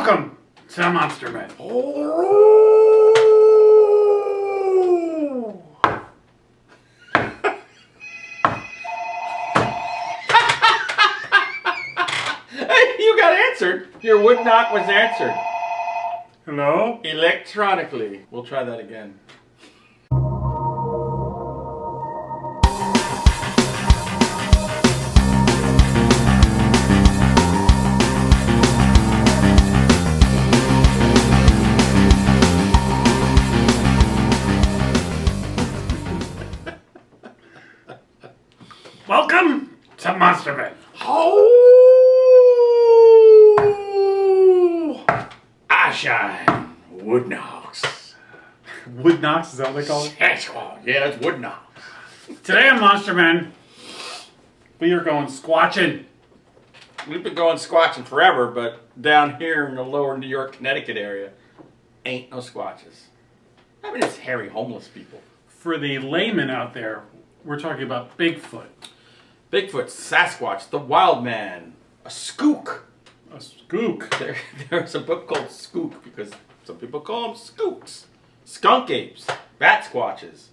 Welcome to Monster Men. You got answered. Your wood knock was answered. Hello? Electronically. We'll try that again. Welcome to Monster Men. I shine. Wood knocks. Wood knocks, is that what they call it? Yeah, it's wood knocks. Today on Monster Men, we are going squatching. We've been going squatching forever, but down here in the lower New York, Connecticut area, ain't no squatches. I mean, it's hairy homeless people. For the layman out there, we're talking about Bigfoot. Bigfoot, Sasquatch, the wild man, a skook. A skook. There's a book called Skook because some people call them skooks. Skunk apes, bat squatches.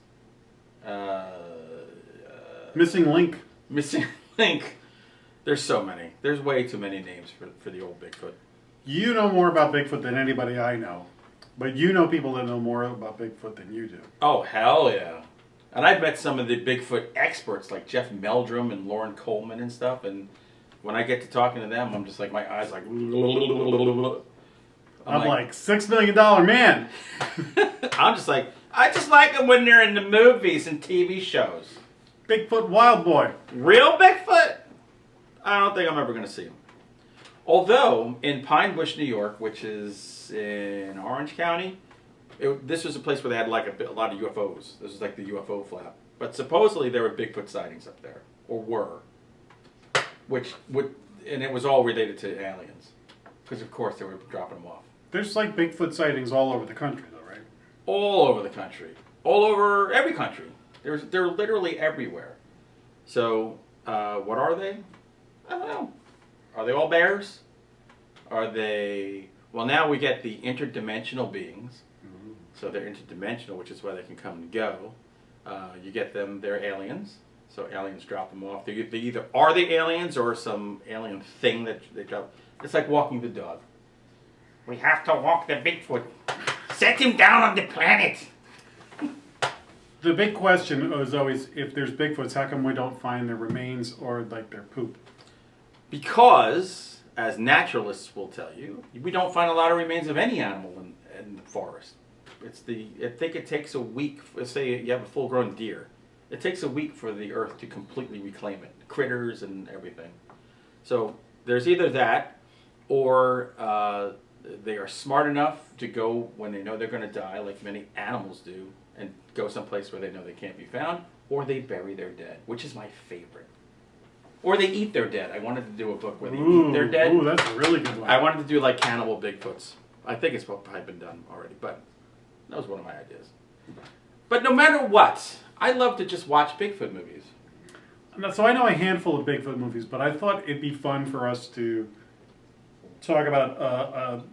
Missing link. Missing link. There's so many. There's way too many names for the old Bigfoot. You know more about Bigfoot than anybody I know. But you know people that know more about Bigfoot than you do. Oh, hell yeah. And I've met some of the Bigfoot experts like Jeff Meldrum and Lauren Coleman and stuff. And when I get to talking to them, I'm just like, my eyes like... I'm like $6 million man. I'm just like, I just like them when they're in the movies and TV shows. Bigfoot Wild Boy. Real Bigfoot? I don't think I'm ever going to see him. Although, in Pine Bush, New York, which is in Orange County, this was a place where they had like a lot of UFOs. This was like the UFO flap. But supposedly there were Bigfoot sightings up there, or were. And it was all related to aliens. Because of course they were dropping them off. There's like Bigfoot sightings all over the country though, right? All over the country. All over every country. They're literally everywhere. So, what are they? I don't know. Are they all bears? Are they... Well, now we get the interdimensional beings. Mm-hmm. So they're interdimensional, which is why they can come and go. You get them, they're aliens. So aliens drop them off. They either are the aliens or some alien thing that they drop. It's like walking the dog. We have to walk the Bigfoot. Set him down on the planet. The big question is always, if there's Bigfoots, how come we don't find their remains or like their poop? Because, as naturalists will tell you, we don't find a lot of remains of any animal in the forest. I think it takes a week, let's say you have a full-grown deer. It takes a week for the earth to completely reclaim it. Critters and everything. So there's either that, or they are smart enough to go when they know they're going to die, like many animals do, and go someplace where they know they can't be found, or they bury their dead, which is my favorite. Or they eat their dead. I wanted to do a book where they eat their dead. Ooh, that's a really good one. I wanted to do like cannibal Bigfoots. I think it's probably been done already, but that was one of my ideas. But no matter what, I love to just watch Bigfoot movies. So I know a handful of Bigfoot movies, but I thought it'd be fun for us to talk about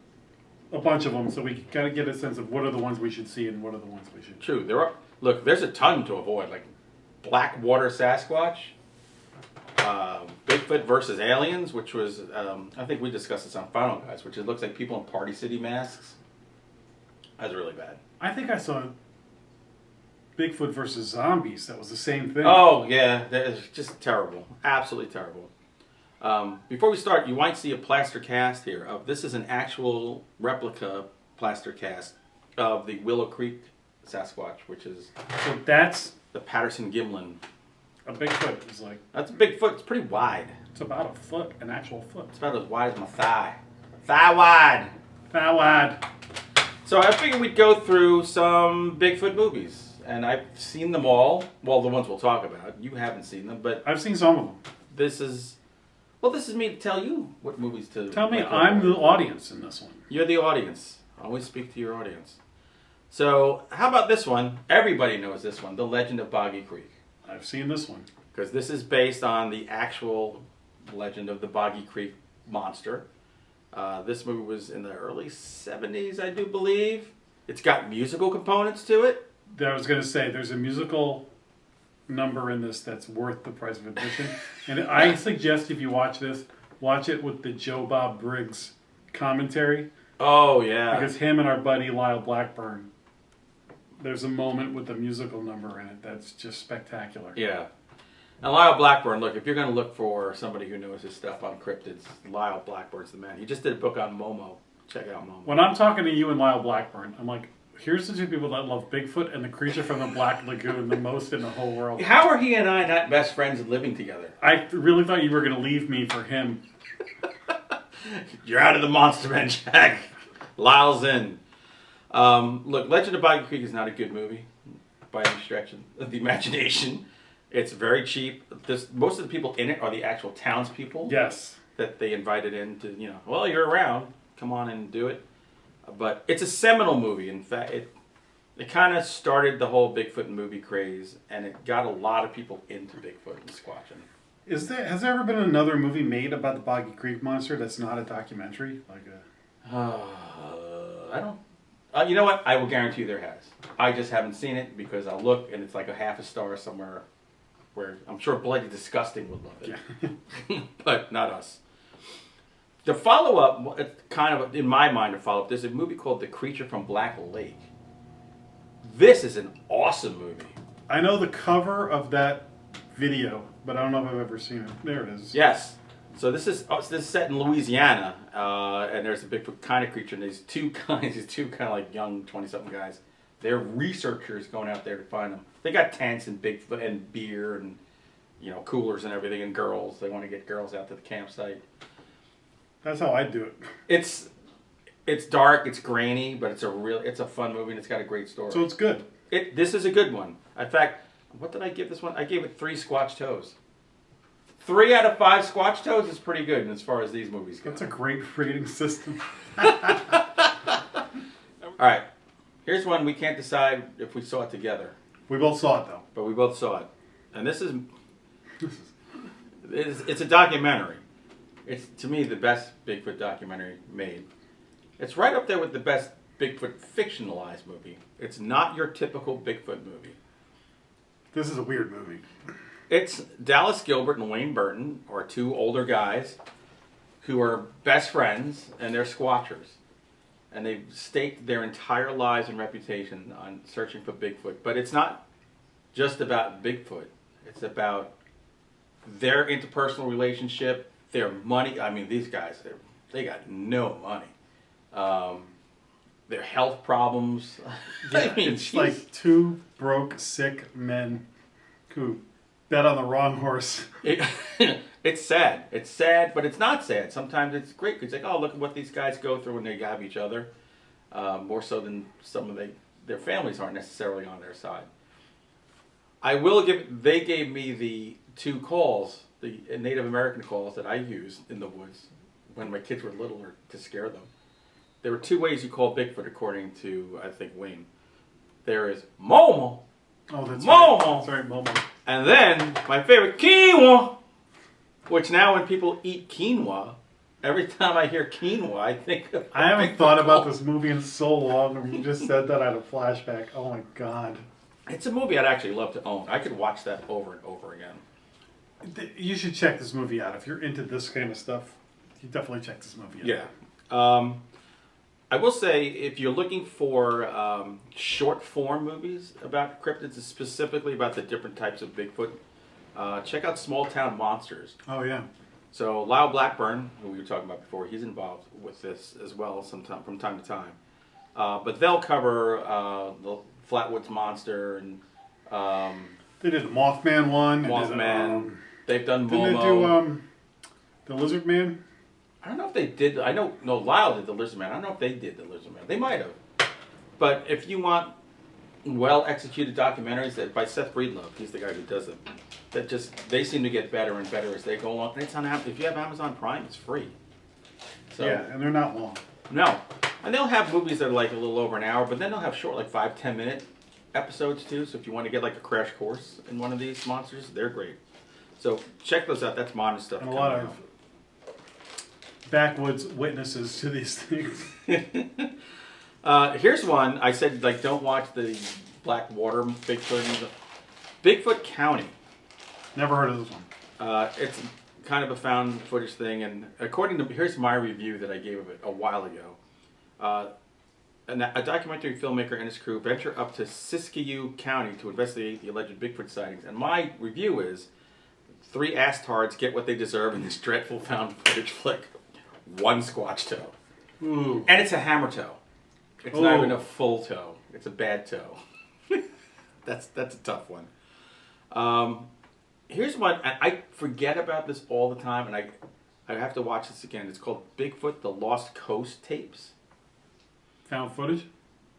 a bunch of them so we can kind of get a sense of what are the ones we should see and what are the ones we should... True. Look, there's a ton to avoid, like Blackwater Sasquatch, Bigfoot versus aliens, which was, I think we discussed this on Final Guys, which it looks like people in Party City masks. That's really bad. I think I saw Bigfoot versus zombies. That was the same thing. Oh, yeah. It's just terrible. Absolutely terrible. Before we start, you might see a plaster cast here. This is an actual replica plaster cast of the Willow Creek Sasquatch, which is... So that's... the Patterson-Gimlin. A Bigfoot is like... That's a Bigfoot. It's pretty wide. It's about a foot, an actual foot. It's about as wide as my thigh. Thigh wide. Thigh wide. So I figured we'd go through some Bigfoot movies. And I've seen them all. Well, the ones we'll talk about. You haven't seen them, but... I've seen some of them. This is me to tell you what movies to... Tell me, I'm the audience in this one. You're the audience. Always speak to your audience. So, how about this one? Everybody knows this one. The Legend of Boggy Creek. I've seen this one. Because this is based on the actual legend of the Boggy Creek monster. This movie was in the early 70s, I do believe. It's got musical components to it. I was going to say, there's a musical number in this that's worth the price of admission. And I suggest if you watch this, watch it with the Joe Bob Briggs commentary. Oh, yeah. Because him and our buddy Lyle Blackburn, there's a moment with the musical number in it that's just spectacular. Yeah. And Lyle Blackburn, look, if you're going to look for somebody who knows his stuff on cryptids, Lyle Blackburn's the man. He just did a book on Momo. Check out Momo. When I'm talking to you and Lyle Blackburn, I'm like, here's the two people that love Bigfoot and the creature from the Black Lagoon the most in the whole world. How are he and I not best friends and living together? I really thought you were going to leave me for him. You're out of the monster man, Jack. Lyle's in. Look, Legend of Boggy Creek is not a good movie by any stretch of the imagination. It's very cheap. Most of the people in it are the actual townspeople. Yes. That they invited in to, well, you're around. Come on and do it. But it's a seminal movie. In fact, it kind of started the whole Bigfoot movie craze, and it got a lot of people into Bigfoot and Squatchin. Has there ever been another movie made about the Boggy Creek monster that's not a documentary? I don't. You know what? I will guarantee you there has. I just haven't seen it because I'll look and it's like a half a star somewhere where I'm sure Bloody Disgusting would love it. Yeah. But not us. The follow-up, it's kind of, in my mind, a follow-up. There's a movie called The Creature from Black Lake. This is an awesome movie. I know the cover of that video, but I don't know if I've ever seen it. There it is. Yes. So this is set in Louisiana, and there's a Bigfoot kind of creature, and these two kind of like young 20-something guys. They're researchers going out there to find them. They got tents and Bigfoot and beer and coolers and everything, and girls. They want to get girls out to the campsite. That's how I do it. It's dark, it's grainy, but it's a fun movie, and it's got a great story. So it's good. This is a good one. In fact, what did I give this one? I gave it 3 Squatch toes. 3 out of 5 Squatch toes is pretty good as far as these movies go. That's a great rating system. All right. Here's one we can't decide if we saw it together. We both saw it, though. But we both saw it. And it's a documentary. It's, to me, the best Bigfoot documentary made. It's right up there with the best Bigfoot fictionalized movie. It's not your typical Bigfoot movie. This is a weird movie. It's Dallas Gilbert and Wayne Burton are 2 older guys who are best friends, and they're squatchers. And they've staked their entire lives and reputation on searching for Bigfoot. But it's not just about Bigfoot. It's about their interpersonal relationship, their money. I mean, these guys, they got no money. Their health problems. Yeah, it's like 2 broke, sick men who bet on the wrong horse. It's sad. It's sad, but it's not sad. Sometimes it's great because it's like, oh, look at what these guys go through when they have each other. More so than some of their families aren't necessarily on their side. They gave me the 2 calls, the Native American calls that I used in the woods when my kids were little to scare them. There were 2 ways you call Bigfoot according to, I think, Wayne. There is Momo. Oh, that's Momo. right. That's right, Momo. And then my favorite, quinoa. Which now when people eat quinoa, every time I hear quinoa, I think of I haven't thought about this movie in so long. When you just said that, I had a flashback. Oh my god. It's a movie I'd actually love to own. I could watch that over and over again. You should check this movie out. If you're into this kind of stuff, you definitely check this movie out. Yeah. I will say, if you're looking for short form movies about cryptids, specifically about the different types of Bigfoot, check out Small Town Monsters. Oh, yeah. So Lyle Blackburn, who we were talking about before, he's involved with this as well from time to time. But they'll cover the Flatwoods Monster and... they did the Mothman one. Mothman. They've done Momo. Didn't they do the Lizard Man? I don't know if they did. I know, no, Lyle did the Lizard Man. I don't know if they did the Lizard Man. They might have. But if you want well-executed documentaries by Seth Breedlove, he's the guy who does them, they seem to get better and better as they go along. And it's on Amazon. If you have Amazon Prime, it's free. So, yeah, and they're not long. No. And they'll have movies that are like a little over an hour, but then they'll have short, like 5-10 minute episodes too. So if you want to get like a crash course in one of these monsters, they're great. So check those out. That's modern stuff. And a lot of backwoods witnesses to these things. Here's one. I said, like, don't watch the black water Bigfoot. Bigfoot County. Never heard of this one. It's kind of a found footage thing, and according to, here's my review that I gave of it a while ago. A documentary filmmaker and his crew venture up to Siskiyou County to investigate the alleged Bigfoot sightings. And my review is, 3 ass-tards get what they deserve in this dreadful found footage flick. 1 squatch toe. Ooh. And it's a hammer toe. It's not even a full toe. It's a bad toe. That's a tough one. Here's one. I forget about this all the time, and I have to watch this again. It's called Bigfoot: The Lost Coast Tapes. Found footage?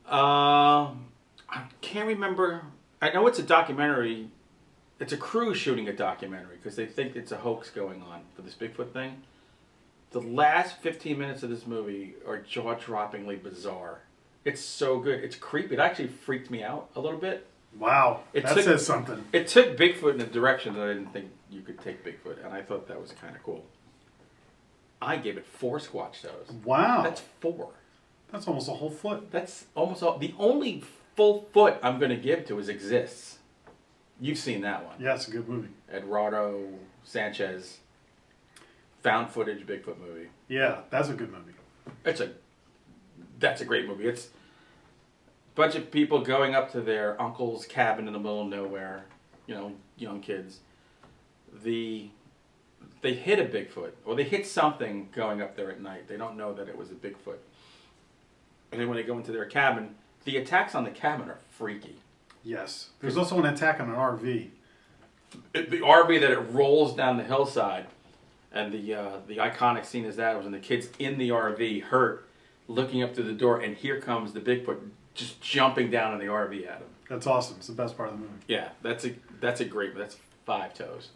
I can't remember. I know it's a documentary. It's a crew shooting a documentary because they think it's a hoax going on for this Bigfoot thing. The last 15 minutes of this movie are jaw-droppingly bizarre. It's so good. It's creepy. It actually freaked me out a little bit. Wow, that says something. It took Bigfoot in a direction that I didn't think you could take Bigfoot, and I thought that was kind of cool. I gave it 4 squatch toes. Wow. That's 4. That's almost a whole foot. That's almost all. The only full foot I'm going to give to is Exists. You've seen that one. Yeah, it's a good movie. Eduardo Sanchez, found footage Bigfoot movie. Yeah, that's a good movie. That's a great movie. It's a bunch of people going up to their uncle's cabin in the middle of nowhere, young kids. They hit a Bigfoot, or they hit something going up there at night. They don't know that it was a Bigfoot. And then when they go into their cabin, the attacks on the cabin are freaky. Yes. There's also an attack on an RV. The RV that it rolls down the hillside, and the iconic scene is that when the kids in the RV hurt, looking up through the door, and here comes the Bigfoot just jumping down in the RV at him. That's awesome. It's the best part of the movie. Yeah, that's a great. That's 5 toes,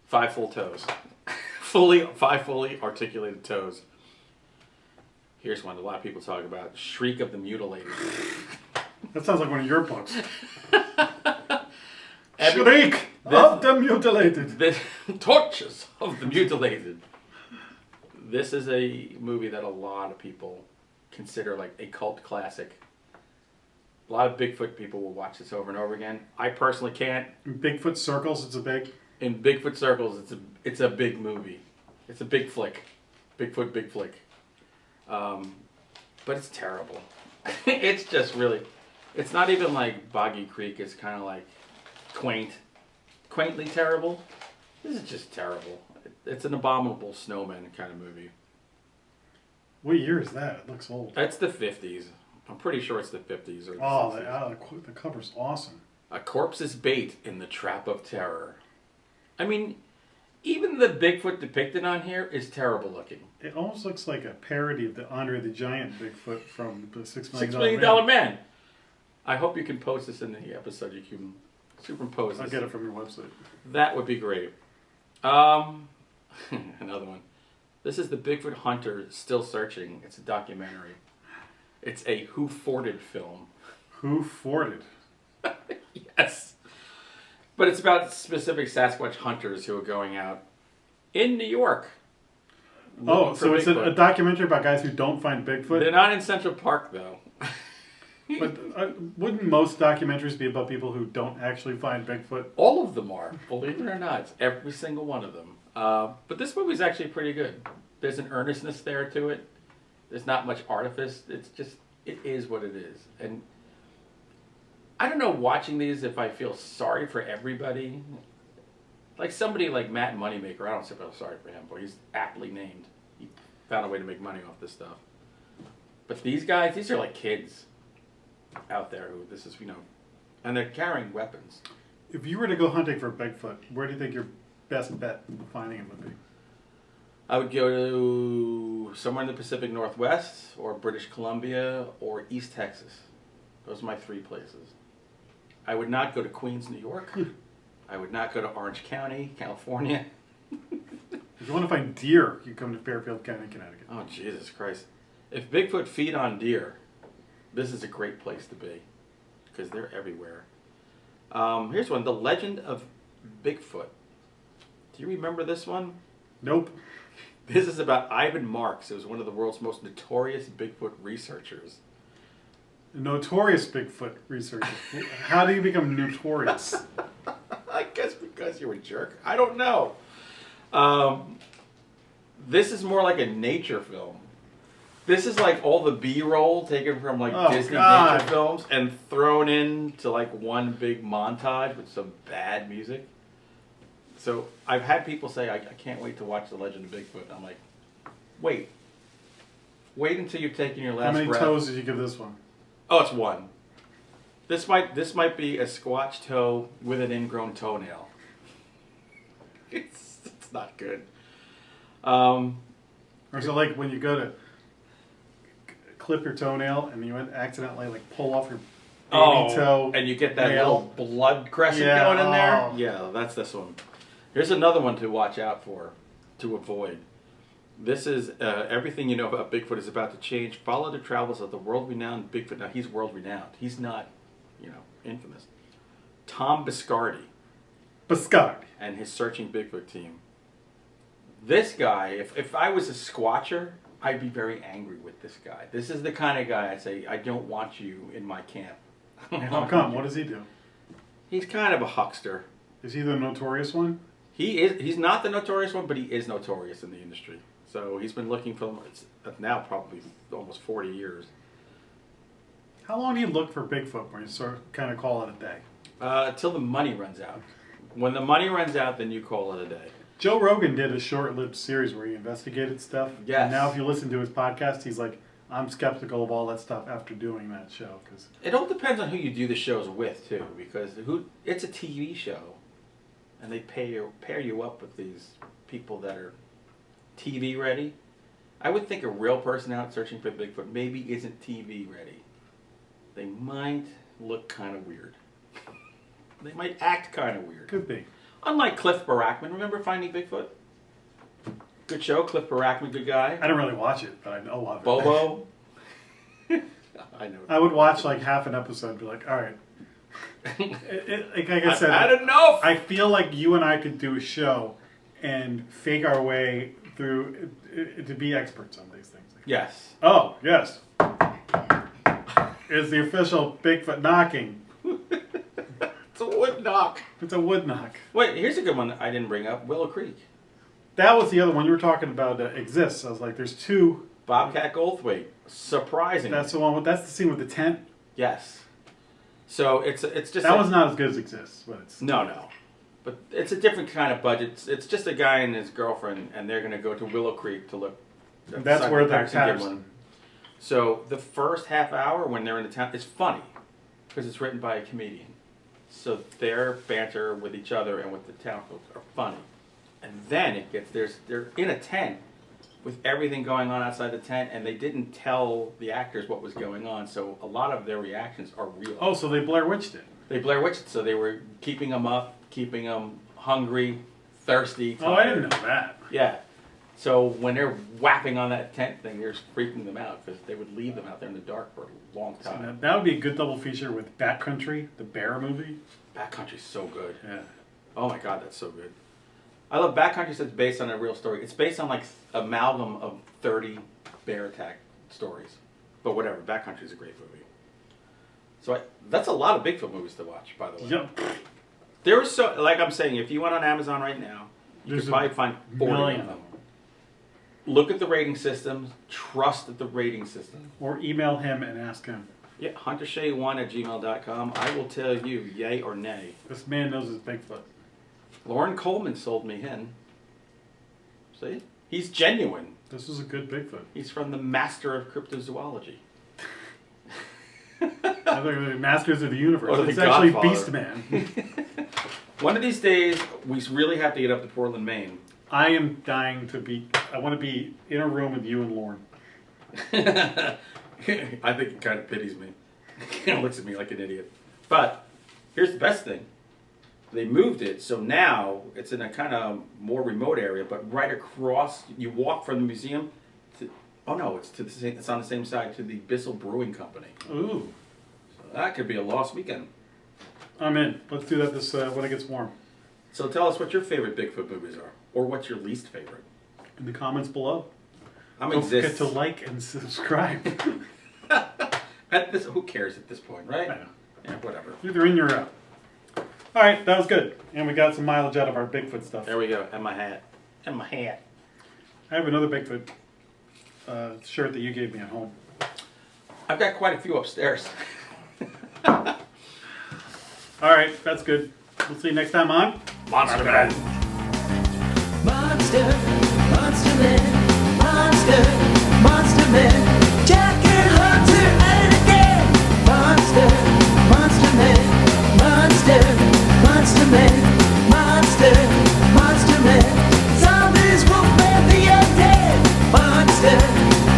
5 full toes, 5 fully articulated toes. Here's one that a lot of people talk about: Shriek of the Mutilated. That sounds like one of your books. Shriek of the Mutilated. The Torches of the Mutilated. This is a movie that a lot of people consider like a cult classic. A lot of Bigfoot people will watch this over and over again. I personally can't. In Bigfoot circles, it's a big... In Bigfoot circles, it's a big movie. It's a big flick. Bigfoot, big flick. But it's terrible. It's just really... It's not even like Boggy Creek. It's kind of like quaintly terrible. This is just terrible. It's an abominable snowman kind of movie. What year is that? It looks old. It's the 50s. I'm pretty sure it's the 50s or the 60s. The cover's awesome. A corpse's bait in the trap of terror. I mean, even the Bigfoot depicted on here is terrible looking. It almost looks like a parody of the Andre the Giant Bigfoot from the $6 Million, $6 Million Man. I hope you can post this in the episode. You can superimpose this. I'll get it from your website. That would be great. Another one. This is the Bigfoot Hunter Still Searching. It's a documentary. It's a Who Forted film. Who Forted? Yes. But it's about specific Sasquatch hunters who are going out in New York. Oh, so it's a documentary about guys who don't find Bigfoot? They're not in Central Park, though. But wouldn't most documentaries be about people who don't actually find Bigfoot? All of them are, believe it or not. It's every single one of them. But this movie's actually pretty good. There's an earnestness there to it. There's not much artifice. It's just, it is what it is. And I don't know, watching these, if I feel sorry for everybody. Like somebody like Matt Moneymaker, I don't feel sorry for him, but he's aptly named. He found a way to make money off this stuff. But these guys, these are like kids out there who this is, and they're carrying weapons. If you were to go hunting for Bigfoot, where do you think your best bet of finding him would be? I would go to somewhere in the Pacific Northwest, or British Columbia, or East Texas. Those are my 3 places. I would not go to Queens, New York. I would not go to Orange County, California. If you want to find deer, you come to Fairfield County, Connecticut. Oh, Jesus Christ. If Bigfoot feed on deer, this is a great place to be, because they're everywhere. Here's one, The Legend of Bigfoot. Do you remember this one? Nope. This is about Ivan Marks, who was one of the world's most notorious Bigfoot researchers. Notorious Bigfoot researcher. How do you become notorious? I guess because you're a jerk. I don't know. This is more like a nature film. This is like all the B-roll taken from like Disney nature films and thrown into like one big montage with some bad music. So I've had people say, I can't wait to watch The Legend of Bigfoot. I'm like, wait until you've taken your last breath. How many toes did you give this one? Oh, it's one. This might be a Squatch toe with an ingrown toenail. It's not good. Or is it like when you go to clip your toenail and you accidentally like pull off your baby toe and you get that nail. little blood crescent going in there? Yeah, that's this one. Here's another one to watch out for, to avoid. This is everything you know about Bigfoot is about to change. Follow the travels of the world-renowned Bigfoot. Now, he's world-renowned. He's not, infamous. Tom Biscardi. And his Searching Bigfoot team. This guy, if I was a Squatcher, I'd be very angry with this guy. This is the kind of guy I'd say, I don't want you in my camp. How come? What does he do? He's kind of a huckster. Is he the notorious one? He's not the notorious one, but he is notorious in the industry. So he's been looking for them now probably almost 40 years. How long do you look for Bigfoot where you sort of kind of call it a day? Till the money runs out. When the money runs out, then you call it a day. Joe Rogan did a short-lived series where he investigated stuff. Yes. And now if you listen to his podcast, he's like, I'm skeptical of all that stuff after doing that show. Cause it all depends on who you do the shows with, too, because it's a TV show. And they pair you up with these people that are TV ready. I would think a real person out searching for Bigfoot maybe isn't TV ready. They might look kind of weird. They might act kind of weird. Could be. Unlike Cliff Barackman. Remember Finding Bigfoot? Good show. Cliff Barackman, good guy. I don't really watch it, but I know of it. Bobo. I know. I would watch like half an episode and be like, all right. Like I said, I don't know. I feel like you and I could do a show and fake our way through to be experts on these things. Yes. Oh, yes. It's the official Bigfoot knocking. It's a wood knock. It's a wood knock. Wait, here's a good one I didn't bring up. Willow Creek. That was the other one you were talking about that exists. I was like, there's two. Bobcat Goldthwait. Surprising. That's the one. That's the scene with the tent. Yes. So it's just that was not as good as exists, but it's no, but it's a different kind of budget. It's just a guy and his girlfriend, and they're going to go to Willow Creek to look. That's where they're Patterson. So the first half hour when they're in the town, it's funny because it's written by a comedian. So their banter with each other and with the town folks are funny, and then it gets they're in a tent with everything going on outside the tent, and they didn't tell the actors what was going on, so a lot of their reactions are real. Oh, so they Blair Witched it. They Blair Witched it, so they were keeping them up, keeping them hungry, thirsty, tired. Oh, I didn't know that. Yeah. So when they're whapping on that tent thing, they're freaking them out, because they would leave them out there in the dark for a long time. So that would be a good double feature with Backcountry, the bear movie. Backcountry's so good. Yeah. Oh my God, that's so good. I love Backcountry because it's based on a real story. It's based on like amalgam of 30 bear attack stories. But whatever, Backcountry's a great movie. So that's a lot of Bigfoot movies to watch, by the way. Yep. There was so, like I'm saying, if you went on Amazon right now, you could probably find 40 of them. Look at the rating systems. Trust the rating system. Or email him and ask him. Yeah, huntershea1@gmail.com. I will tell you, yay or nay. This man knows his Bigfoot. Lauren Coleman sold me in. See? He's genuine. This is a good Bigfoot. He's from the Master of Cryptozoology. I think the Masters of the Universe. Or It's the actually Godfather. Beastman. One of these days, we really have to get up to Portland, Maine. I am dying to be... I want to be in a room with you and Lauren. I think he kind of pities me. He looks at me like an idiot. But here's the best thing. They moved it, so now it's in a kind of more remote area, but right across, you walk from the museum to, oh no, it's on the same side to the Bissell Brewing Company. Ooh. So that could be a lost weekend. I'm in. Let's do that when it gets warm. So tell us what your favorite Bigfoot movies are, or what's your least favorite. in the comments below. I'm Don't forget exist. to like and subscribe. Who cares at this point, right? I know. Yeah, whatever. Either in or out. All right, that was good. And we got some mileage out of our Bigfoot stuff. There we go. And my hat. And my hat. I have another Bigfoot shirt that you gave me at home. I've got quite a few upstairs. All right, that's good. We'll see you next time on Monster Man. Monster, Monster Man, Monster, Monster Man, Jack and Hunter and again. Monster, Monster Man, Monster, Monster Man, Monster, Monster Man. Zombies will man the undead. Monster,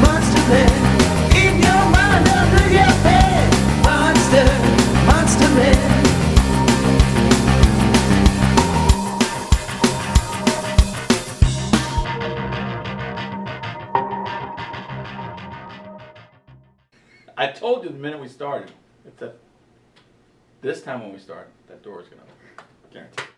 Monster Man, in your mind under your bed. Monster, Monster Man. I told you the minute we started. It's this time when we start, that door is going to open. Guaranteed.